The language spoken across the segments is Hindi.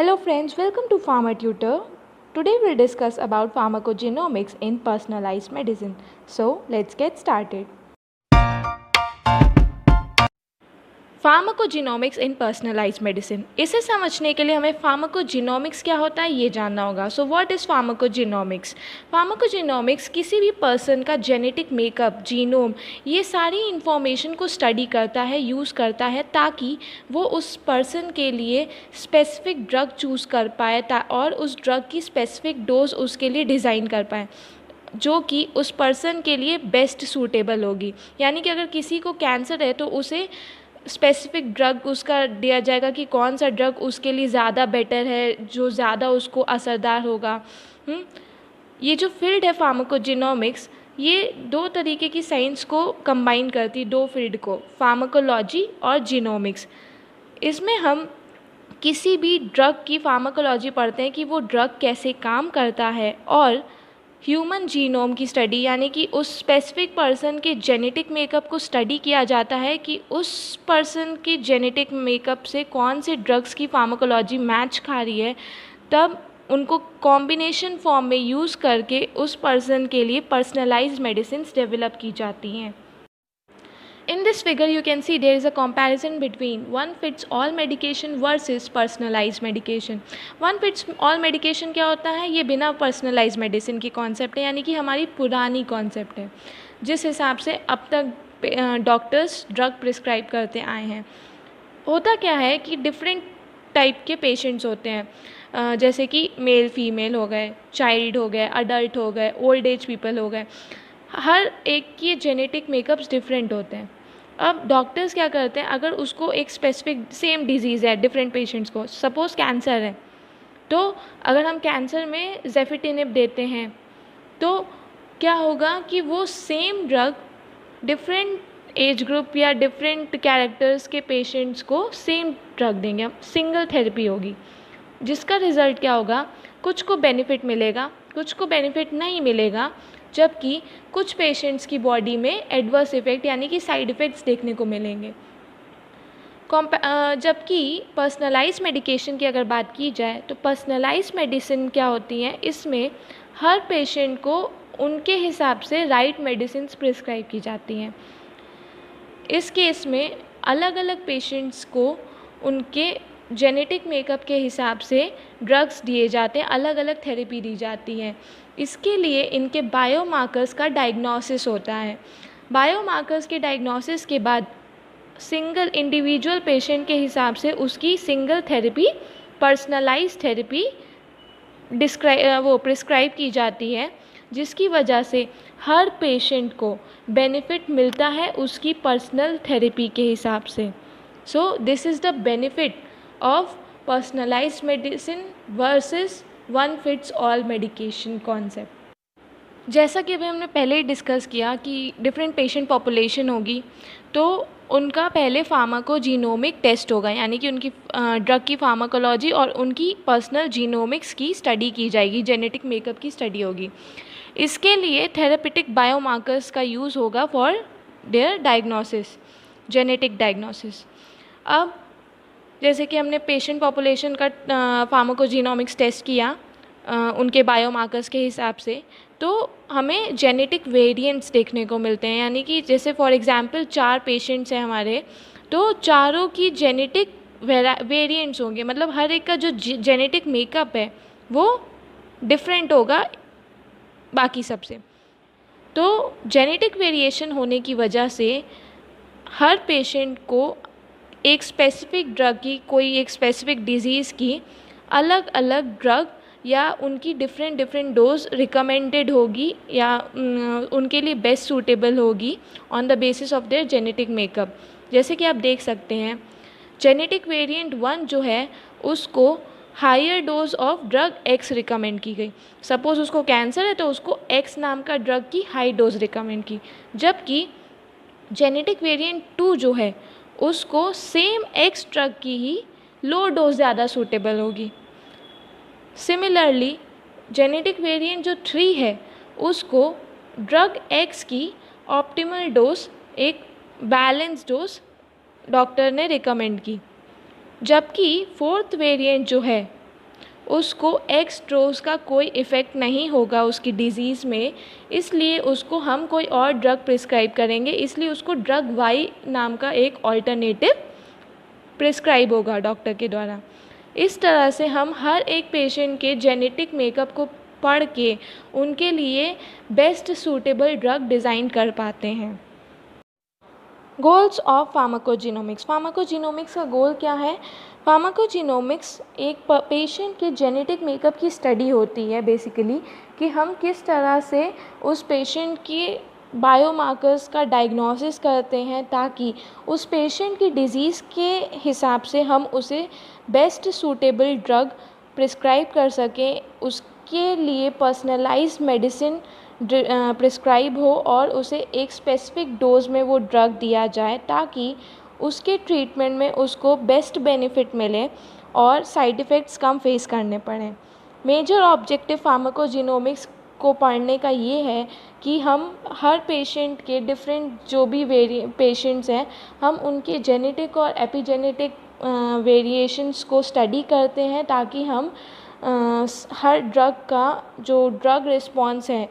Hello friends, welcome to Pharma Tutor. Today we'll discuss about pharmacogenomics in personalized medicine. So let's get started. Pharmacogenomics in personalised medicine, इसे समझने के लिए हमें फार्माकोजिनोमिक्स क्या होता है ये जानना होगा. So what is फार्माकोजिनोमिक्स? फार्माकोजिनोमिक्स किसी भी पर्सन का जेनेटिक मेकअप, जीनोम, ये सारी इंफॉर्मेशन को स्टडी करता है, यूज़ करता है ताकि वो उस पर्सन के लिए स्पेसिफिक ड्रग चूज़ कर पाए और उस ड्रग की स्पेसिफिक डोज उसके लिए डिज़ाइन कर पाए जो कि उस पर्सन के लिए बेस्ट सूटेबल होगी. यानी कि अगर किसी को कैंसर है तो उसे स्पेसिफिक ड्रग उसका दिया जाएगा कि कौन सा ड्रग उसके लिए ज़्यादा बेटर है, जो ज़्यादा उसको असरदार होगा. ये जो फील्ड है फार्माकोजिनोमिक्स, ये दो तरीके की साइंस को कंबाइन करती, दो फील्ड को, फार्माकोलॉजी और जीनोमिक्स. इसमें हम किसी भी ड्रग की फार्माकोलॉजी पढ़ते हैं कि वो ड्रग कैसे काम करता है, और ह्यूमन जीनोम की स्टडी यानी कि उस स्पेसिफिक पर्सन के जेनेटिक मेकअप को स्टडी किया जाता है कि उस पर्सन के जेनेटिक मेकअप से कौन से ड्रग्स की फार्माकोलॉजी मैच खा रही है, तब उनको कॉम्बिनेशन फॉर्म में यूज़ करके उस पर्सन के लिए पर्सनलाइज्ड मेडिसिन्स डेवलप की जाती हैं. In this figure you can see there is a comparison between one fits all medication versus personalized medication. One fits all medication क्या होता है? ये बिना personalized medicine की कॉन्सेप्ट है, यानी कि हमारी पुरानी कॉन्सेप्ट है जिस हिसाब से अब तक डॉक्टर्स ड्रग प्रिस्क्राइब करते आए हैं. होता क्या है कि डिफरेंट टाइप के पेशेंट्स होते हैं, जैसे कि मेल फीमेल हो गए, चाइल्ड हो गए, अडल्ट हो गए, ओल्ड एज पीपल हो गए. हर एक के जेनेटिक मेकअप्स डिफरेंट होते हैं. अब डॉक्टर्स क्या करते हैं, अगर उसको एक स्पेसिफिक सेम डिजीज़ है डिफरेंट पेशेंट्स को, सपोज़ कैंसर है, तो अगर हम कैंसर में ज़ेफिटिनिब देते हैं तो क्या होगा कि वो same drug different age group या डिफरेंट कैरेक्टर्स के पेशेंट्स को सेम ड्रग देंगे, सिंगल थेरेपी होगी, जिसका रिज़ल्ट क्या होगा, कुछ को बेनिफिट मिलेगा, कुछ को बेनिफिट नहीं मिलेगा, जबकि कुछ पेशेंट्स की बॉडी में एडवर्स इफ़ेक्ट यानी कि साइड इफ़ेक्ट्स देखने को मिलेंगे. जबकि पर्सनलाइज्ड मेडिकेशन की अगर बात की जाए तो पर्सनलाइज्ड मेडिसिन क्या होती हैं, इसमें हर पेशेंट को उनके हिसाब से राइट मेडिसिन्स प्रिस्क्राइब की जाती हैं. इस केस में अलग अलग पेशेंट्स को उनके जेनेटिक मेकअप के हिसाब से ड्रग्स दिए जाते हैं, अलग अलग थेरेपी दी जाती हैं. इसके लिए इनके बायोमार्कर्स का डायग्नोसिस होता है. बायोमार्कर्स के डायग्नोसिस के बाद सिंगल इंडिविजुअल पेशेंट के हिसाब से उसकी single therapy, personalised therapy prescribe की जाती है, जिसकी वजह से हर पेशेंट को बेनिफिट मिलता है उसकी पर्सनल थेरेपी के हिसाब से. So this is the benefit of personalised medicine versus one fits all medication concept. जैसा कि अभी हमने पहले ही डिस्कस किया कि डिफरेंट पेशेंट पॉपुलेशन होगी, तो उनका पहले फार्माकोजीनोमिक टेस्ट होगा, यानी कि उनकी ड्रग की फार्माकोलॉजी और उनकी पर्सनल जीनोमिक्स की स्टडी की जाएगी, जेनेटिक मेकअप की स्टडी होगी. इसके लिए थेरेपेटिक बायोमार्कर्स का यूज़ होगा for their diagnosis, genetic diagnosis. अब जैसे कि हमने पेशेंट पॉपुलेशन का फार्माकोजीनोमिक्स टेस्ट किया उनके बायोमार्कर्स के हिसाब से, तो हमें जेनेटिक वेरिएंट्स देखने को मिलते हैं. यानी कि जैसे फॉर एग्जांपल 4 पेशेंट्स हैं हमारे, तो चारों की जेनेटिक वेरिएंट्स होंगे, मतलब हर एक का जो जेनेटिक मेकअप है वो डिफरेंट होगा बाकी सबसे. तो जेनेटिक वेरिएशन होने की वजह से हर पेशेंट को एक स्पेसिफिक ड्रग की, कोई एक स्पेसिफिक डिज़ीज़ की अलग अलग ड्रग या उनकी डिफरेंट डोज रिकमेंडेड होगी या उनके लिए बेस्ट सूटेबल होगी on the basis of their genetic makeup. जैसे कि आप देख सकते हैं, जेनेटिक वेरिएंट 1 जो है उसको higher dose of drug X recommend की गई. सपोज़ उसको कैंसर है तो उसको एक्स नाम का ड्रग की हाई डोज रिकमेंड की, जबकि जेनेटिक वेरिएंट 2 जो है उसको सेम एक्स ड्रग की ही लो डोज ज़्यादा सूटेबल होगी. सिमिलरली जेनेटिक वेरिएंट जो 3 है उसको ड्रग एक्स की ऑप्टिमल डोज, एक बैलेंस डोज डॉक्टर ने रिकमेंड की, जबकि 4th वेरिएंट जो है उसको एक्स डोज का कोई इफ़ेक्ट नहीं होगा उसकी डिज़ीज़ में, इसलिए उसको हम कोई और ड्रग प्रिस्क्राइब करेंगे, इसलिए उसको ड्रग वाई नाम का एक ऑल्टरनेटिव प्रिस्क्राइब होगा डॉक्टर के द्वारा। इस तरह से हम हर एक पेशेंट के जेनेटिक मेकअप को पढ़ के उनके लिए बेस्ट सूटेबल ड्रग डिज़ाइन कर पाते हैं। Goals of फार्माकोजिनोमिक्स। फार्माकोजिनोमिक्स का गोल क्या है? फार्माकोजिनोमिक्स एक पेशेंट के जेनेटिक मेकअप की स्टडी होती है बेसिकली, कि हम किस तरह से उस पेशेंट की बायोमार्कर्स का डायग्नोसिस करते हैं ताकि उस पेशेंट की डिज़ीज़ के हिसाब से हम उसे बेस्ट सूटेबल ड्रग प्रिस्क्राइब कर सकें, उसके लिए पर्सनलाइज्ड मेडिसिन प्रिस्क्राइब हो और उसे एक स्पेसिफिक डोज में वो ड्रग दिया जाए ताकि उसके ट्रीटमेंट में उसको बेस्ट बेनिफिट मिले और साइड इफ़ेक्ट्स कम फेस करने पड़ें। मेजर ऑब्जेक्टिव फार्माकोजिनोमिक्स को पढ़ने का ये है कि हम हर पेशेंट के डिफरेंट जो भी पेशेंट्स हैं, हम उनके जेनेटिक और एपिजेनेटिक वेरिएशंस को स्टडी करते हैं ताकि हम हर ड्रग का जो ड्रग रिस्पॉन्स है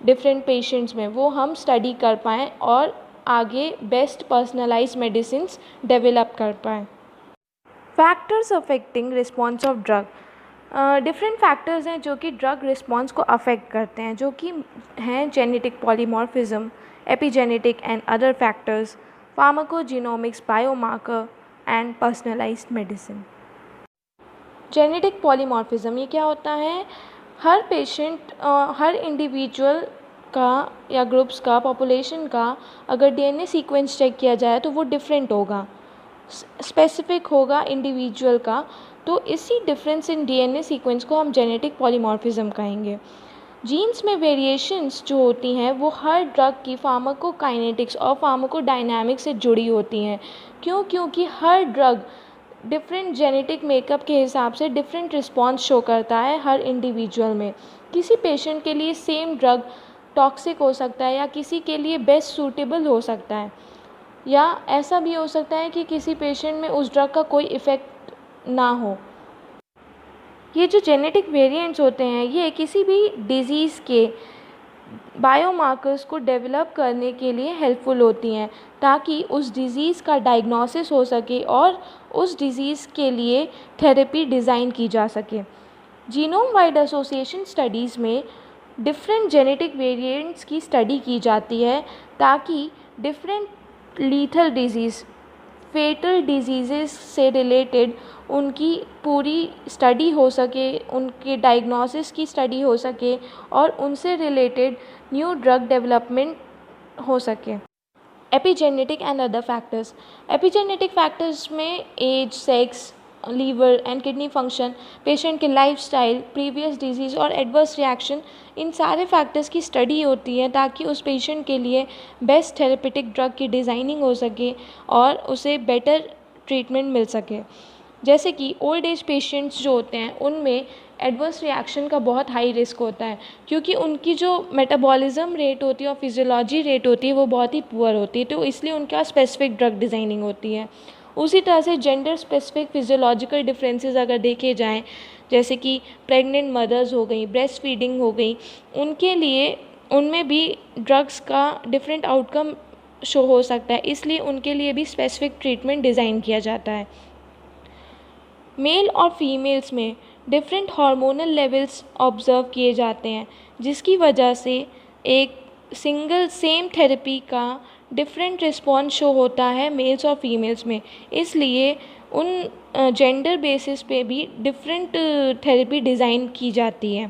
डिफरेंट पेशेंट्स में वो हम स्टडी कर पाएँ और आगे बेस्ट पर्सनलाइज्ड मेडिसिन्स डेवलप कर पाएँ। Factors affecting response of drug. Different factors हैं जो कि ड्रग रिस्पॉन्स को अफेक्ट करते हैं, जो कि हैं genetic polymorphism, epigenetic and other factors, pharmacogenomics, biomarker and personalised medicine. Genetic polymorphism ये क्या होता है? हर पेशेंट हर इंडिविजुअल का या ग्रुप्स का, पॉपुलेशन का अगर डीएनए सीक्वेंस चेक किया जाए तो वो डिफरेंट होगा, स्पेसिफिक होगा इंडिविजुअल का। तो इसी डिफरेंस इन डीएनए सीक्वेंस को हम जेनेटिक पॉलीमॉर्फिज्म कहेंगे। जीन्स में वेरिएशंस जो होती हैं वो हर ड्रग की फार्माकोकाइनेटिक्स और फार्माकोडायनामिक्स से जुड़ी होती हैं। क्यों? क्योंकि हर ड्रग डिफरेंट जेनेटिक मेकअप के हिसाब से डिफरेंट रिस्पॉन्स शो करता है हर इंडिविजुअल में। किसी पेशेंट के लिए सेम ड्रग टॉक्सिक हो सकता है या किसी के लिए बेस्ट सूटेबल हो सकता है, या ऐसा भी हो सकता है कि किसी पेशेंट में उस ड्रग का कोई इफ़ेक्ट ना हो। ये जो जेनेटिक वेरिएंट्स होते हैं ये किसी भी डिज़ीज़ के बायोमार्कर्स को डेवलप करने के लिए हेल्पफुल होती हैं ताकि उस डिज़ीज़ का डायग्नोसिस हो सके और उस डिज़ीज़ के लिए थेरेपी डिज़ाइन की जा सके। जीनोम वाइड एसोसिएशन स्टडीज़ में डिफरेंट जेनेटिक वेरिएंट्स की स्टडी की जाती है ताकि different lethal disease, fetal diseases से रिलेटेड उनकी पूरी स्टडी हो सके, उनके डायग्नोसिस की स्टडी हो सके और उनसे रिलेटेड न्यू ड्रग डेवलपमेंट हो सके। Epigenetic and other factors. Epigenetic factors में age, sex, liver and kidney function, patient के लाइफस्टाइल, प्रीवियस डिजीज़ और एडवर्स रिएक्शन, इन सारे फैक्टर्स की स्टडी होती है ताकि उस पेशेंट के लिए बेस्ट थेरेपेटिक ड्रग की डिज़ाइनिंग हो सके और उसे बेटर ट्रीटमेंट मिल सके। जैसे कि ओल्ड एज पेशेंट्स जो होते हैं उनमें एडवर्स रिएक्शन का बहुत हाई रिस्क होता है क्योंकि उनकी जो मेटाबॉलिज्म रेट होती है और फिजियोलॉजी रेट होती है वो बहुत ही पुअर होती है, तो इसलिए उनका स्पेसिफिक ड्रग डिज़ाइनिंग होती है। उसी तरह से जेंडर स्पेसिफिक फिजियोलॉजिकल डिफरेंसेस अगर देखे जाएँ, जैसे कि प्रेग्नेंट मदर्स हो गई, ब्रेस्ट फीडिंग हो गई, उनके लिए उनमें भी ड्रग्स का डिफरेंट आउटकम शो हो सकता है, इसलिए उनके लिए भी स्पेसिफिक ट्रीटमेंट डिज़ाइन किया जाता है। मेल और फीमेल्स में डिफरेंट हार्मोनल लेवल्स ऑब्ज़र्व किए जाते हैं जिसकी वजह से एक सिंगल सेम थेरेपी का डिफरेंट रिस्पॉन्स शो होता है मेल्स और फीमेल्स में, इसलिए उन जेंडर बेसिस पे भी डिफरेंट थेरेपी डिज़ाइन की जाती है।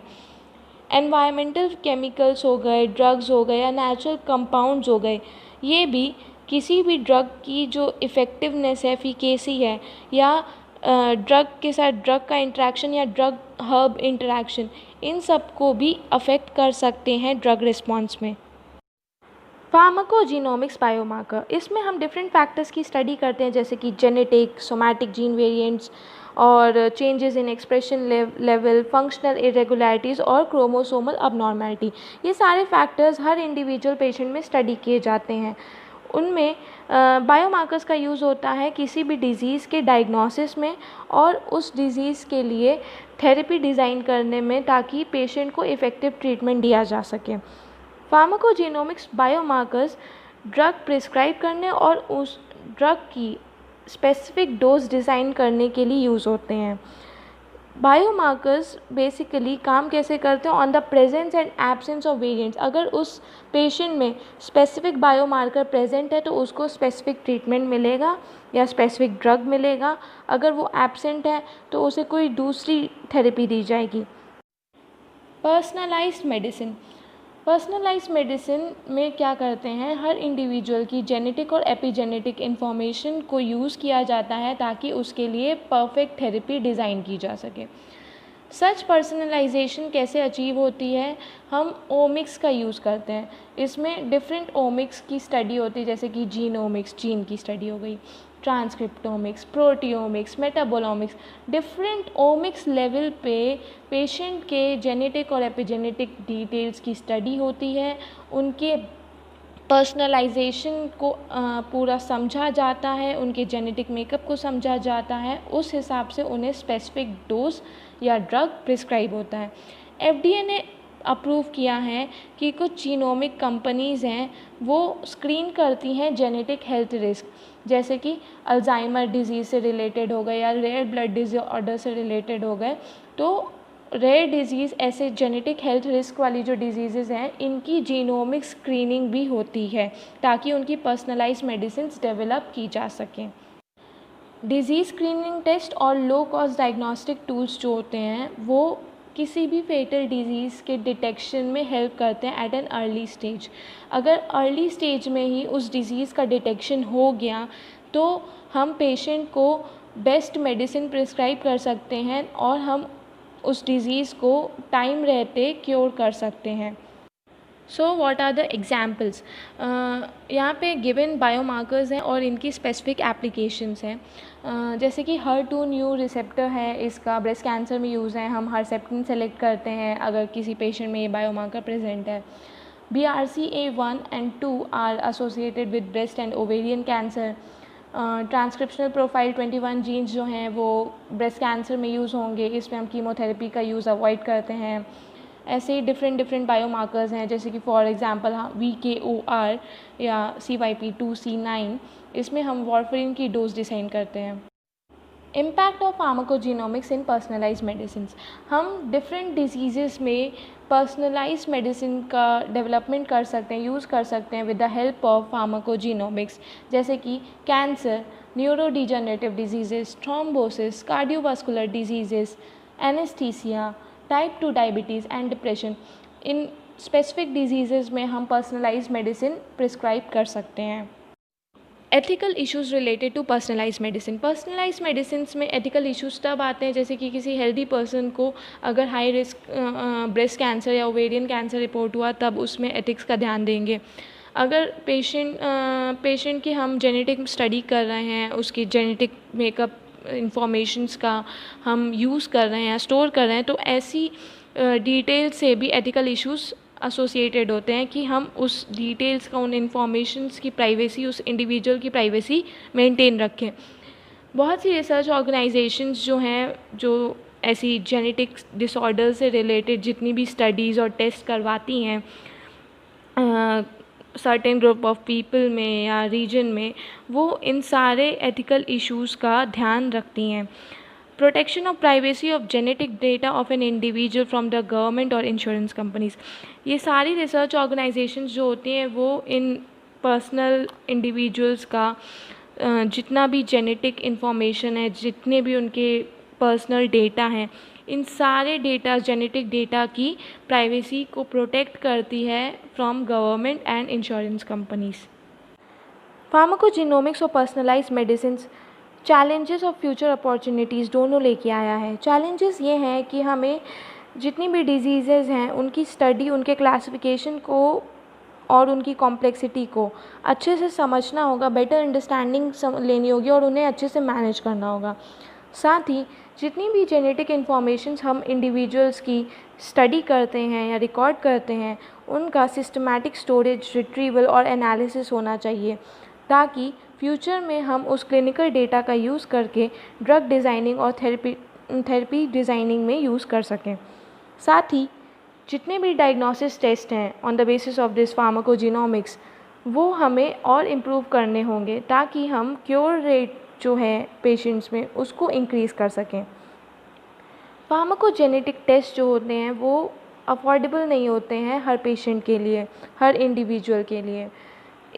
एनवायरमेंटल केमिकल्स हो गए, ड्रग्स हो गए या नेचुरल कंपाउंड्स हो गए, ये भी किसी भी ड्रग की जो इफ़ेक्टिवनेस है, एफिकेसी है, या ड्रग के साथ ड्रग का इंटरेक्शन या ड्रग हर्ब इंटरेक्शन, इन सब को भी अफेक्ट कर सकते हैं ड्रग रिस्पॉन्स में। फार्माकोजिनोमिक्स बायोमार्कर, इसमें हम डिफरेंट फैक्टर्स की स्टडी करते हैं जैसे कि जेनेटिक, सोमैटिक जीन वेरिएंट्स और changes in expression level, functional irregularities और क्रोमोसोमल अबनॉर्मैलिटी। ये सारे फैक्टर्स हर इंडिविजुअल पेशेंट में स्टडी किए जाते हैं। उनमें बायोमार्कर्स का यूज़ होता है किसी भी डिज़ीज़ के डायग्नोसिस में और उस डिज़ीज़ के लिए थेरेपी डिज़ाइन करने में, ताकि पेशेंट को इफ़ेक्टिव ट्रीटमेंट दिया जा सके। फार्माकोजेनोमिक्स बायोमार्कर्स ड्रग प्रिस्क्राइब करने और उस ड्रग की स्पेसिफिक डोज डिज़ाइन करने के लिए यूज़ होते हैं। बायोमार्कर्स बेसिकली काम कैसे करते हैं, on the presence and absence of variants. अगर उस पेशेंट में स्पेसिफिक बायोमार्कर प्रेजेंट है तो उसको स्पेसिफिक ट्रीटमेंट मिलेगा या स्पेसिफिक ड्रग मिलेगा। अगर वो एब्सेंट है तो उसे कोई दूसरी थेरेपी दी जाएगी। Personalised medicine. पर्सनलाइज्ड मेडिसिन में क्या करते हैं, हर इंडिविजुअल की जेनेटिक और एपिजेनेटिक इन्फॉर्मेशन को यूज़ किया जाता है ताकि उसके लिए परफेक्ट थेरेपी डिज़ाइन की जा सके। सच पर्सनलाइजेशन कैसे अचीव होती है, हम ओमिक्स का यूज़ करते हैं। इसमें डिफरेंट ओमिक्स की स्टडी होती है, जैसे कि जीनोमिक्स, जीन की स्टडी हो गई, transcriptomics, proteomics, metabolomics. Different omics level पे पेशेंट के जेनेटिक और एपिजेनेटिक डिटेल्स की स्टडी होती है, उनके पर्सनलाइजेशन को पूरा समझा जाता है, उनके जेनेटिक मेकअप को समझा जाता है, उस हिसाब से उन्हें स्पेसिफिक डोज या ड्रग प्रिस्क्राइब होता है। FDA ने अप्रूव किया है कि कुछ जीनोमिक कंपनीज़ हैं वो स्क्रीन करती हैं जेनेटिक हेल्थ रिस्क, जैसे कि अल्जाइमर डिजीज़ से रिलेटेड हो गए या रेयर ब्लड डिसऑर्डर से रिलेटेड हो गए। तो रेयर डिजीज़, ऐसे जेनेटिक हेल्थ रिस्क वाली जो डिजीज़ेज़ हैं, इनकी जीनोमिक स्क्रीनिंग भी होती है ताकि उनकी पर्सनलाइज्ड मेडिसिन्स डेवलप की जा सकें। डिज़ीज़ स्क्रीनिंग टेस्ट और लो कॉस्ट डायग्नोस्टिक टूल्स जो होते हैं वो किसी भी फेटल डिज़ीज़ के डिटेक्शन में हेल्प करते हैं एट एन अर्ली स्टेज। अगर अर्ली स्टेज में ही उस डिज़ीज़ का डिटेक्शन हो गया तो हम पेशेंट को बेस्ट मेडिसिन प्रिस्क्राइब कर सकते हैं और हम उस डिज़ीज़ को टाइम रहते क्योर कर सकते हैं। So what are the examples, यहाँ पे गिवन बायोमार्कर्स हैं और इनकी स्पेसिफिक एप्लीकेशंस हैं। जैसे कि HER2 न्यू रिसेप्टर है, इसका ब्रेस्ट कैंसर में यूज़ है। हम हरसेप्टिन सेलेक्ट करते हैं अगर किसी पेशेंट में ये बायोमार्कर प्रेजेंट है। BRCA1 and 2 are associated with breast and ovarian cancer. Transcriptional profile 21 genes जो हैं वो ब्रेस्ट कैंसर में यूज़ होंगे, इसमें हम कीमोथेरेपी का यूज़ अवॉइड करते हैं। ऐसे ही डिफरेंट बायोमार्कर्स हैं, जैसे कि फॉर एग्जांपल VKOR या CYP2C9, इसमें हम वारफरिन की डोज डिसाइन करते हैं। Impact of pharmacogenomics in personalised medicines. हम डिफरेंट डिजीज़ेस में पर्सनलाइज्ड मेडिसिन का डेवलपमेंट कर सकते हैं, यूज़ कर सकते हैं with the help of pharmacogenomics, जैसे कि cancer, neurodegenerative diseases, thrombosis, cardiovascular diseases, anaesthesia, type 2 diabetes and depression. इन स्पेसिफिक डिजीज़ेज़ में हम पर्सनलाइज्ड मेडिसिन प्रिस्क्राइब कर सकते हैं। Ethical issues related to personalised medicine. Personalised medicines में एथिकल इश्यूज़ तब आते हैं जैसे कि किसी हेल्दी पर्सन को अगर हाई रिस्क ब्रेस्ट कैंसर या ओवेरियन कैंसर रिपोर्ट हुआ, तब उसमें एथिक्स का ध्यान देंगे। अगर पेशेंट की हम जेनेटिक स्टडी कर रहे हैं, उसकी जेनेटिक मेकअप इंफॉर्मेशंस का हम यूज़ कर रहे हैं, स्टोर कर रहे हैं, तो ऐसी डिटेल से भी एथिकल इश्यूज़ एसोसिएटेड होते हैं कि हम उस डिटेल्स का, उन इंफॉर्मेशंस की प्राइवेसी, उस इंडिविजुअल की प्राइवेसी मेंटेन रखें। बहुत सी रिसर्च ऑर्गेनाइजेशंस जो हैं, जो ऐसी जेनेटिक डिसऑर्डर से रिलेटेड जितनी भी स्टडीज़ और टेस्ट करवाती हैं सर्टेन ग्रुप ऑफ पीपल में या रीजन में, वो इन सारे एथिकल इश्यूज़ का ध्यान रखती हैं। Protection of privacy of genetic data of an individual from the government और इंश्योरेंस कंपनीज़। ये सारी रिसर्च ऑर्गेनाइजेशंस जो होती हैं वो इन पर्सनल इंडिविजुअल्स का जितना भी जेनेटिक इंफॉर्मेशन है, जितने भी उनके पर्सनल डेटा हैं, इन सारे डेटा, जेनेटिक डेटा की प्राइवेसी को प्रोटेक्ट करती है from government and insurance companies. फार्माकोजीनोमिक्स और पर्सनलाइज्ड मेडिसिन्स चैलेंजेस और फ्यूचर अपॉर्चुनिटीज़ दोनों लेके आया है। चैलेंजेस ये हैं कि हमें जितनी भी डिजीज़ेज़ हैं उनकी स्टडी, उनके क्लासिफिकेशन को और उनकी कॉम्प्लेक्सिटी को अच्छे से समझना होगा, बेटर अंडरस्टैंडिंग लेनी होगी और उन्हें अच्छे से मैनेज करना होगा। साथ ही जितनी भी जेनेटिक इन्फॉर्मेशंस हम इंडिविजुअल्स की स्टडी करते हैं या रिकॉर्ड करते हैं, उनका सिस्टमैटिक स्टोरेज, रिट्रीवल और एनालिसिस होना चाहिए, ताकि फ्यूचर में हम उस क्लिनिकल डेटा का यूज़ करके ड्रग डिज़ाइनिंग और थेरेपी डिज़ाइनिंग में यूज़ कर सकें। साथ ही जितने भी डायग्नोसिस टेस्ट हैं on the basis of this pharmacogenomics, वो हमें और इम्प्रूव करने होंगे, ताकि हम क्योर रेट जो है पेशेंट्स में उसको इंक्रीज़ कर सकें। फार्माकोजेनेटिक टेस्ट जो होते हैं वो अफोर्डेबल नहीं होते हैं हर पेशेंट के लिए, हर इंडिविजुअल के लिए।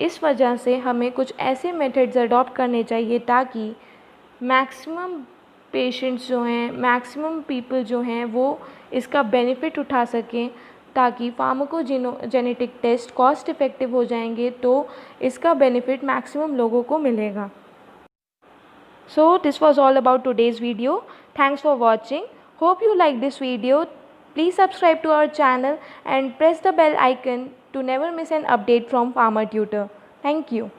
इस वजह से हमें कुछ ऐसे मेथड्स अडॉप्ट करने चाहिए ताकि मैक्सिमम पेशेंट्स जो हैं, मैक्सिमम पीपल जो हैं वो इसका बेनिफिट उठा सकें, ताकि फार्माकोजेनेटिक टेस्ट कॉस्ट इफ़ेक्टिव हो जाएंगे तो इसका बेनिफिट मैक्सिमम लोगों को मिलेगा। So this was all about today's video. Thanks for watching. Hope you like this video. Please subscribe to our channel and press the bell icon to never miss an update from Pharma Tutor. Thank you.